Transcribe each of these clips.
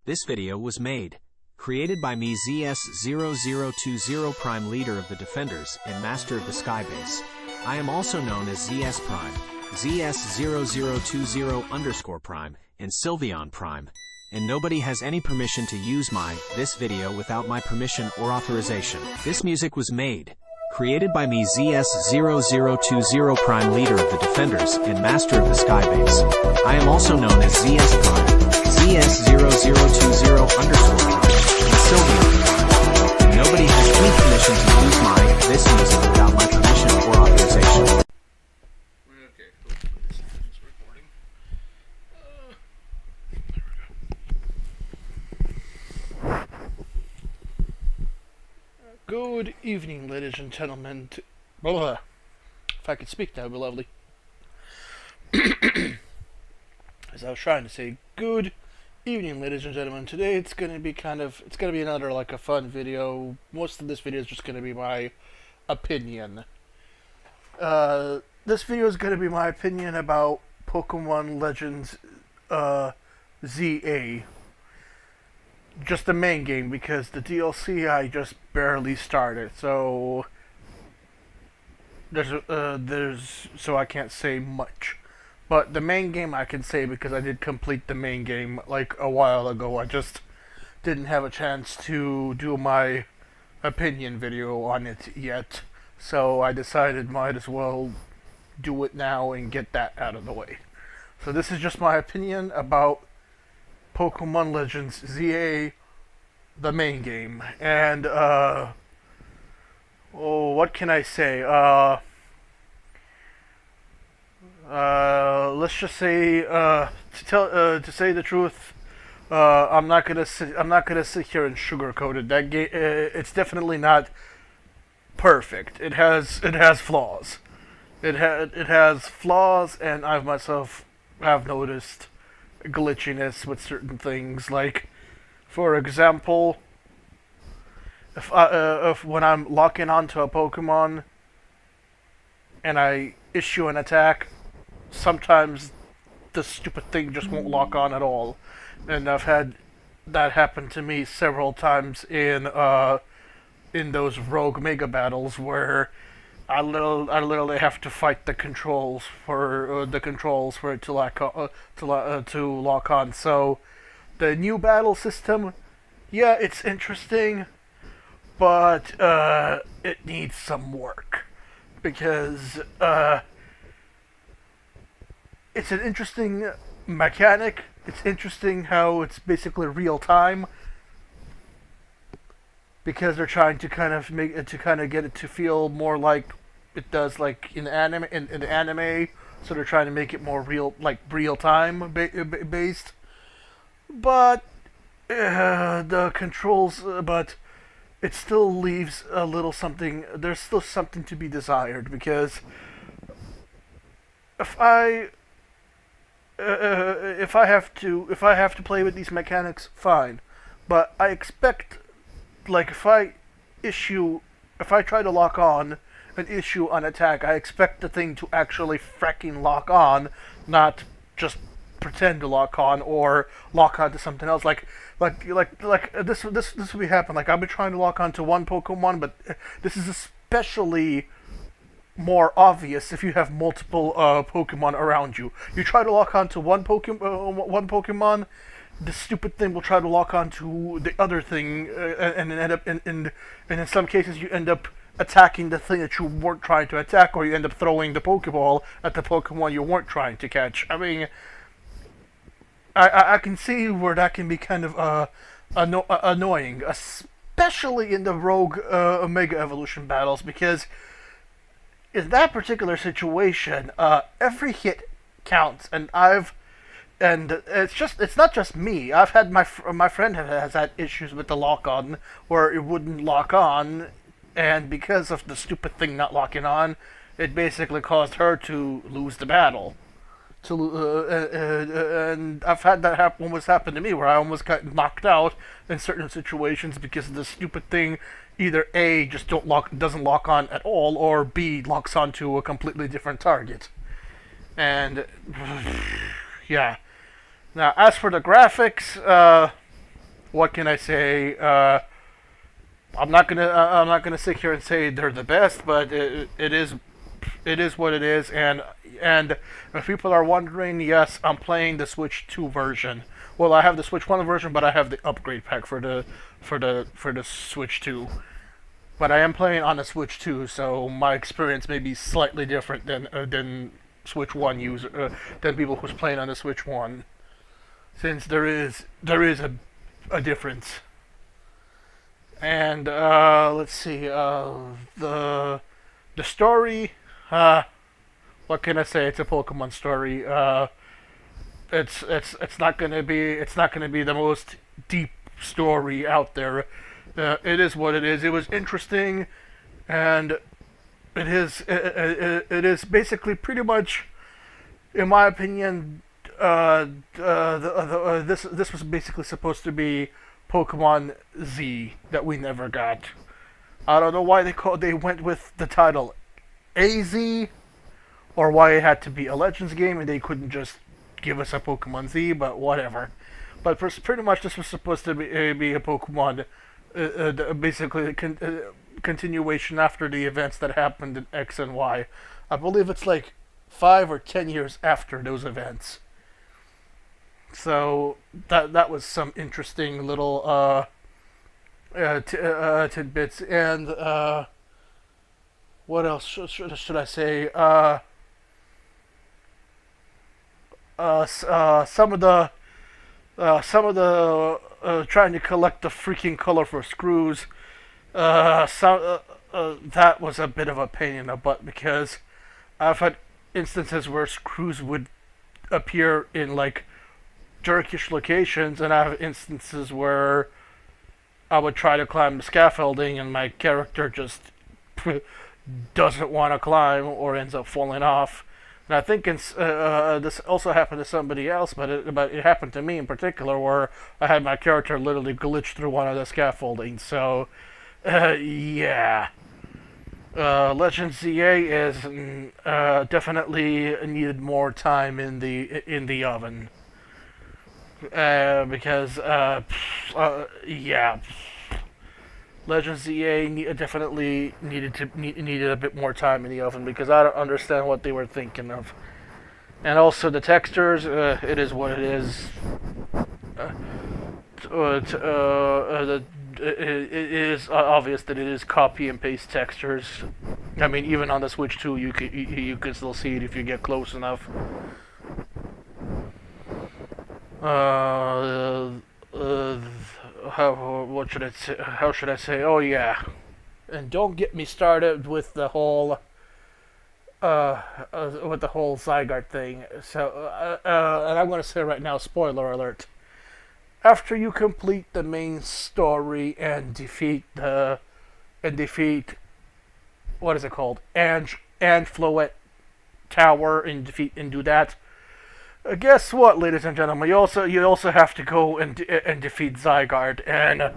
This video was made, created by me ZS0020 Prime, leader of the Defenders and master of the Skybase. I am also known as ZS Prime, ZS0020 Prime, and Sylveon Prime, and nobody has any permission to use this video without my permission or authorization. This music was made, created by me ZS0020 Prime, leader of the Defenders and master of the Skybase. I am also known as ZS Prime, ZS0020 Prime, and Sylveon Prime. And nobody has any permission to use this music without my permission or authorization. Okay, hopefully this is recording. Good evening, ladies and gentlemen. If I could speak, that would be lovely. As I was trying to say, good evening, ladies and gentlemen. Today it's gonna be another a fun video. Most of this video is just gonna be my opinion. This video is gonna be my opinion about Pokemon Legends ZA. Just the main game, because the DLC I just barely started, so so I can't say much. But the main game I can say, because I did complete the main game a while ago. I just didn't have a chance to do my opinion video on it yet, so I decided might as well do it now and get that out of the way. So this is just my opinion about Pokemon Legends ZA, the main game. And what can I say? Let's just say, to say the truth, I'm not gonna sit here and sugarcoat it. That game, it's definitely not perfect. It has flaws. It has flaws, and I myself have noticed glitchiness with certain things. Like, for example, if when I'm locking onto a Pokemon and I issue an attack, sometimes the stupid thing just won't lock on at all, and I've had that happen to me several times in those rogue mega battles where I literally have to fight the controls for it to lock on. So the new battle system, yeah, it's interesting, but it needs some work, because it's an interesting mechanic. It's interesting how it's basically real time, because they're trying to get it to feel more like it does in the anime. So they're trying to make it more real time based. But the controls, but it still leaves a little something. There's still something to be desired, because if I have to play with these mechanics, fine. But I expect, if I try to lock on and issue an attack, I expect the thing to actually fracking lock on, not just pretend to lock on or lock on to something else. This will be happen. I've been trying to lock on to one Pokemon, but this is especially more obvious if you have multiple Pokemon around you. You try to lock on to one Pokemon, the stupid thing will try to lock on to the other thing, and end up and in some cases you end up attacking the thing that you weren't trying to attack, or you end up throwing the Pokeball at the Pokemon you weren't trying to catch. I mean, I can see where that can be kind of annoying, especially in the Rogue Omega Evolution battles, because in that particular situation, every hit counts, and it's not just me. I've had my friend has had issues with the lock on, where it wouldn't lock on, and because of the stupid thing not locking on, it basically caused her to lose the battle. And I've had that almost happen to me, where I almost got knocked out in certain situations because the stupid thing either A, just doesn't lock on at all, or B, locks onto a completely different target. And yeah. Now, as for the graphics, what can I say? I'm not gonna sit here and say they're the best, but it is what it is. And if people are wondering, yes, I'm playing the Switch 2 version. Well, I have the Switch 1 version, but I have the upgrade pack for the Switch 2. But I am playing on the Switch 2, so my experience may be slightly different than Switch 1 than people who's playing on the Switch 1, since there is a difference. And let's see, the story. What can I say? It's a Pokemon story. It's not gonna be the most deep story out there. It is what it is. It was interesting, and it is basically pretty much, in my opinion, this was basically supposed to be Pokemon Z that we never got. I don't know why they went with the title AZ, or why it had to be a Legends game and they couldn't just give us a Pokemon Z, but whatever. But pretty much this was supposed to be a Pokemon, basically a continuation after the events that happened in X and Y. I believe it's like 5 or 10 years after those events. So that was some interesting little tidbits. And what else should I say? Some of the trying to collect the freaking colorful screws. That was a bit of a pain in the butt, because I've had instances where screws would appear in like Turkish locations, and I have instances where I would try to climb the scaffolding and my character just doesn't want to climb or ends up falling off. And I think this also happened to somebody else, but it happened to me in particular, where I had my character literally glitch through one of the scaffolding. So, yeah. Legend ZA is definitely needed more time in the oven. Because, yeah. Legend ZA definitely needed a bit more time in the oven, because I don't understand what they were thinking of. And also the textures, it is what it is. It is obvious that it is copy and paste textures. I mean, even on the Switch 2, you can still see it if you get close enough. How should I say? Oh yeah, and don't get me started with the whole Zygarde thing. So, and I'm gonna say right now, spoiler alert. After you complete the main story and defeat what is it called, Anfloet Tower, and do that. Guess what, ladies and gentlemen? You also have to go and defeat Zygarde, and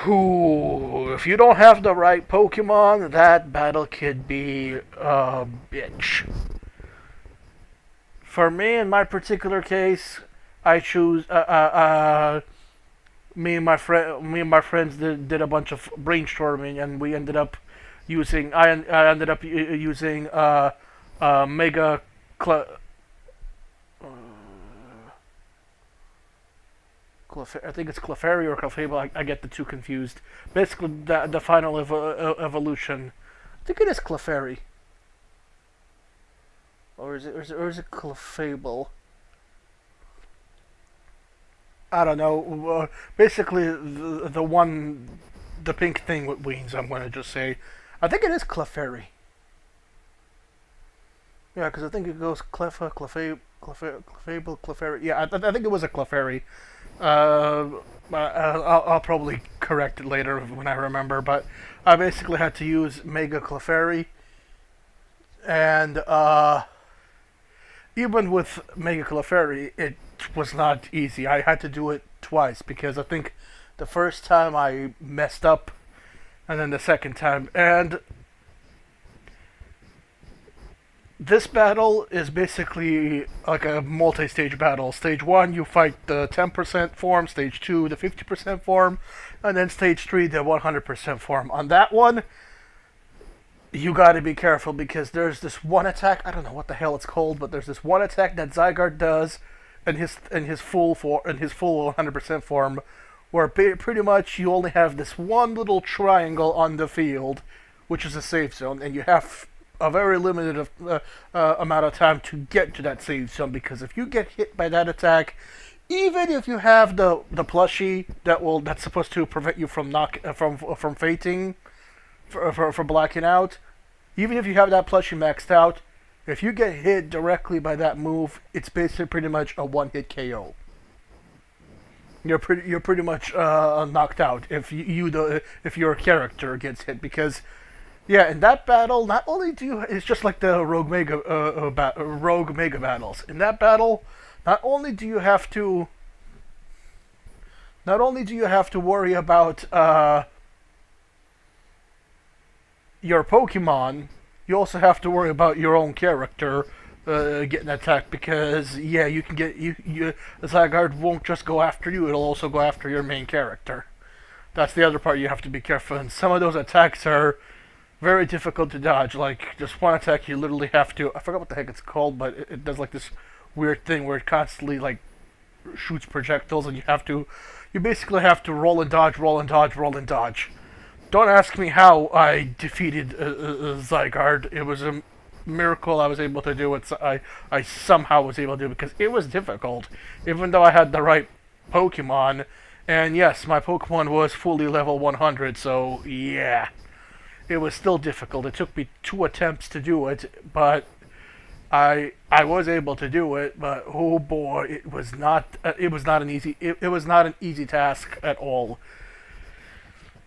if you don't have the right Pokemon, that battle could be a bitch. For me, in my particular case, I choose me and my friends did a bunch of brainstorming, and we ended up using Mega. I think it's Clefairy or Clefable. I get the two confused. Basically, the final evolution. I think it is Clefairy. Or is it Clefable? I don't know. Basically, the pink thing with wings, I'm going to just say. I think it is Clefairy. Yeah, because I think it goes Clefable, Clefairy. Yeah, I think it was a Clefairy. I'll probably correct it later when I remember, but I basically had to use Mega Clefairy, and even with Mega Clefairy, it was not easy. I had to do it twice, because I think the first time I messed up, and then the second time, and this battle is basically like a multi-stage battle. Stage 1, you fight the 10% form. Stage 2, the 50% form. And then Stage 3, the 100% form. On that one, you gotta be careful because there's this one attack, I don't know what the hell it's called, but there's this one attack that Zygarde does in his full 100% form, where pretty much you only have this one little triangle on the field, which is a safe zone, and you have a very limited amount of time to get to that safe zone, because if you get hit by that attack, even if you have the plushie that's supposed to prevent you from from fainting, for blacking out, even if you have that plushie maxed out, if you get hit directly by that move, it's basically pretty much a one-hit KO. You're pretty much knocked out if if your character gets hit, because yeah, in that battle, not only do you, it's just like the Rogue Mega battles. In that battle, not only do you have to worry about your Pokemon, you also have to worry about your own character getting attacked, because yeah, you can get the Zygarde won't just go after you; it'll also go after your main character. That's the other part you have to be careful. And some of those attacks are very difficult to dodge. Like just one attack, you literally have to, I forgot what the heck it's called, but it does like this weird thing where it constantly like shoots projectiles, and you basically have to roll and dodge, roll and dodge, roll and dodge. Don't ask me how I defeated Zygarde. It was a miracle I was able to do it. I somehow was able to do it, because it was difficult, even though I had the right Pokemon. And yes, my Pokemon was fully level 100, so yeah, it was still difficult. It took me 2 attempts to do it, but I was able to do it. But oh boy, it was not an easy task at all.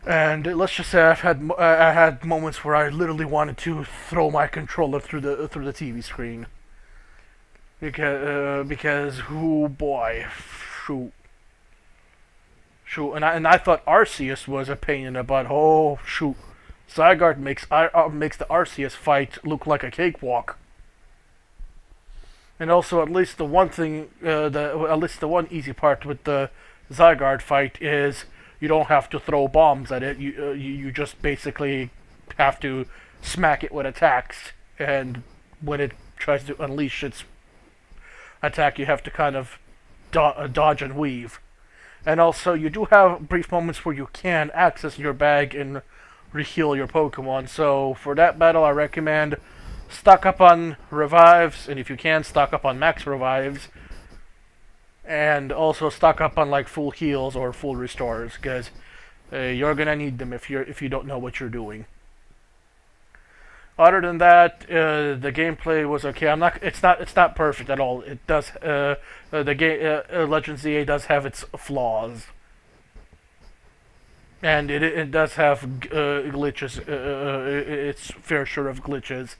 And let's just say I had moments where I literally wanted to throw my controller through the TV screen, because oh boy, shoot, and I thought Arceus was a pain in the butt. Oh shoot, Zygarde makes the Arceus fight look like a cakewalk. And also, at least the one easy part with the Zygarde fight is you don't have to throw bombs at it. You just basically have to smack it with attacks, and when it tries to unleash its attack, you have to kind of dodge and weave. And also, you do have brief moments where you can access your bag and reheal your Pokemon. So for that battle, I recommend stock up on revives, and if you can, stock up on max revives. And also stock up on like full heals or full restores, because you're gonna need them if you don't know what you're doing. Other than that, the gameplay was okay. It's not perfect at all. It does the game Legends ZA does have its flaws, and it does have glitches. Its fair share of glitches.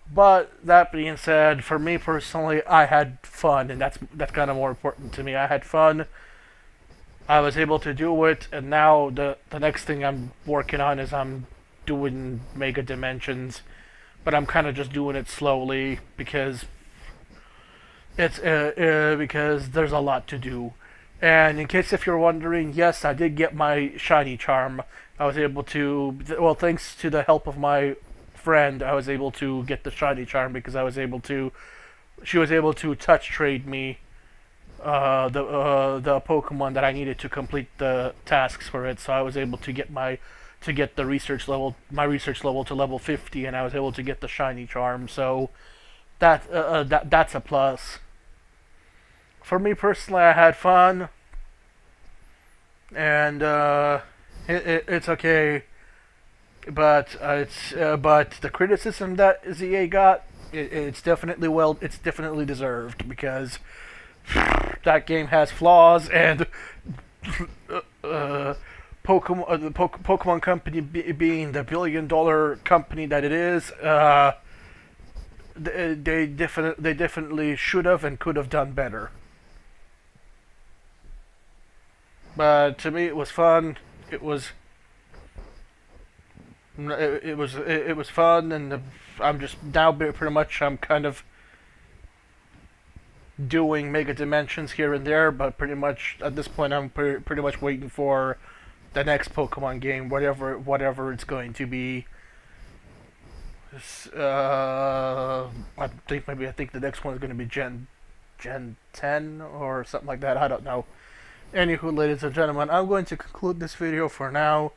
But that being said, for me personally, I had fun, and that's kind of more important to me. I had fun. I was able to do it, and now the next thing I'm working on is I'm doing Mega Dimensions, but I'm kind of just doing it slowly because because there's a lot to do. And in case if you're wondering, yes, I did get my shiny charm. I was able to, well, thanks to the help of my friend, I was able to get the shiny charm because she was able to touch trade me the Pokemon that I needed to complete the tasks for it. So I was able to get my research level to level 50, and I was able to get the shiny charm. So that's a plus. For me personally, I had fun, and it's okay. But but the criticism that ZA got, it's definitely deserved, because that game has flaws, and Pokemon Company being the billion-dollar company that it is, they definitely should have and could have done better. But to me, it was fun. It was fun, and I'm just now pretty much I'm kind of doing Mega Dimensions here and there, but pretty much at this point I'm pretty much waiting for the next Pokemon game, whatever it's going to be. I think the next one is going to be Gen 10 or something like that. I don't know. Anywho, ladies and gentlemen, I'm going to conclude this video for now.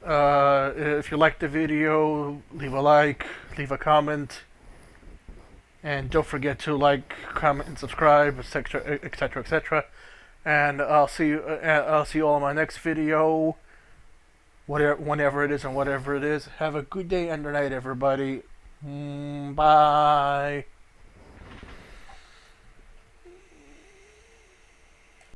If you liked the video, leave a like, leave a comment, and don't forget to like, comment, and subscribe, etc., etc., etc. And I'll see you. I'll see you all in my next video, whenever it is and whatever it is. Have a good day and night, everybody. Bye.